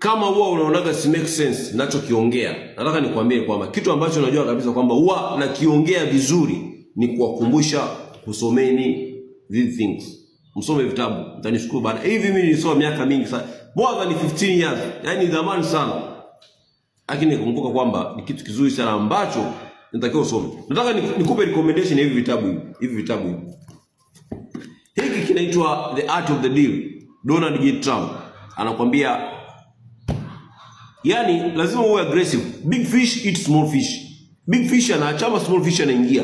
kama huwa unaonaga si make sense ninachokiongea, nataka nikwambie kwamba kitu ambacho unajua kabisa kwamba huwa nakiongea vizuri ni kuwakumbusha kusomeni these things. Msome vitabu, mtanishukuru baada. Hivi mimi nilisoma miaka mingi sana. More than 15 years. Yaani zamani sana. Lakini nikumbuka kwamba ni kitu kizuri sana ambacho natakiwa usome. Nataka nikupe recommendation ya hivi vitabu hivi. Hivi vitabu hivi. Hiki kinaitwa The Art of the Deal. Donald J. Trump anakuambia yani lazima uwe aggressive. Big fish eat small fish. Big fish anaachama, small fish anaingia.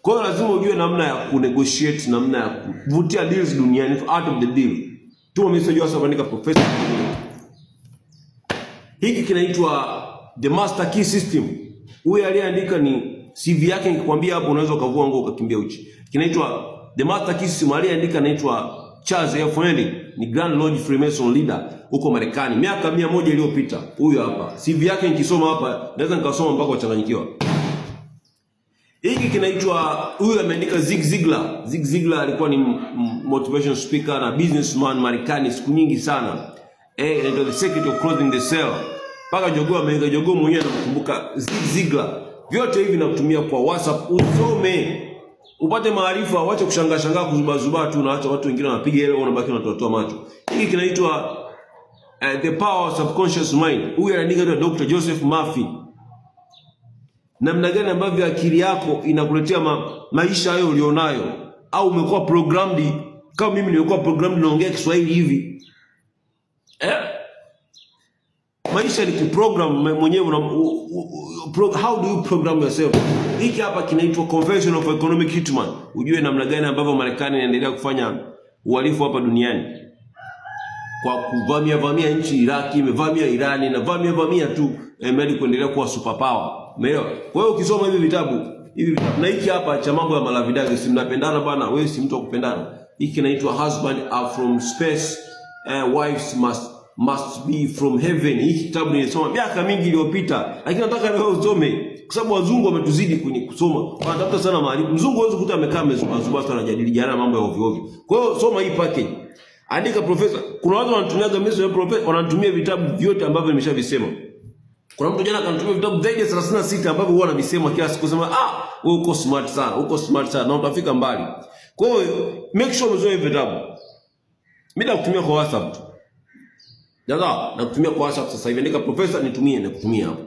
Kwa hiyo lazima ujue namna ya kunegotiate, namna ya kuvutia deals duniani. The Art of the Deal. Tuma message wasa kuandika professor. Hiki kinaitwa The Master Key System. Huyu aliyeandika ni CV yake, nikikwambia hapo unaweza ukavua nguo ukakimbia uchi. Kinaitwa The Master Key System. Aliyeandika anaitwa Charles F. Fenwick, ni Grand Lodge Freemason leader huko Marekani miaka 100 iliyopita. Huyu hapa. CV yake nikisoma hapa naweza nikasoma mpaka wachanganyikiwa. Hiki kinaitwa, huyu ameandika Zig Ziglar. Zig Ziglar alikuwa ni motivation speaker na businessman Marekani siku nyingi sana. Inaitwa The Secret of Closing the Sale. Paka jogoo ameweka jogoo mwenyewe anakumbuka Zig Ziglar. Vyote hivi nakutumia kwa WhatsApp, usome. Upate maarifa, wacha kushangaa kuzubazuba tu na acha watu wengine wanapiga hela wanabaki wanatotoa macho. Hiki kinaitwa The Power of Subconscious Mind. Huyu anaandika Dr. Joseph Murphy. Namna gani ambavyo akili yako inakuletea maisha hayo ulionayo, au umekuwa programmed kama mimi nilikuwa programmed naongea Kiswahili hivi. Maisha ni kuprogram mwenyewe. How do you program yourself? Hiki hapa kinaitwa Convention of Economic Hitman. Ujue namna gani ambavyo Marekani inaendelea kufanya uhalifu hapa duniani kwa kuvamia nchi. Iraki imevamia Irani na vamia tu hadi kuendelea kuwa superpower. Umeelewa? Kwa hiyo ukisoma hivi vitabu na hiki hapa cha mambo ya malavidazi, si mnapendana bana, wewe si mtu wa kupendana. Hiki kinaitwa Husband are from space, wives must be from heaven. Hiki kitabu nilisoma miaka mingi iliyopita, lakini nataka leo usome kwa sababu wazungu wametuzidi kwenye kusoma. Wanatafuta sana maarifa. Mzungu hawezi kukuta amekaa mezubazubaa tu anajadili jana mambo ya ovyo ovyo. Kwa hiyo soma hii package. Andika professor. Kuna watu wanatumia message ya professor, wanatumia vitabu vyote ambavyo nimeshavisema. Kuna mtu jana kanatumia vitabu zaidi ya 36 ambavyo huwa anavisema kila siku, sema wewe uko smart sana, na utafika mbali. Kwa hiyo make sure umesoma hivi vitabu. Mimi nakutumia kwa WhatsApp tu. Jaza, nakutumia kwa WhatsApp sasa hivi, andika professor nitumie na kutumia hapo.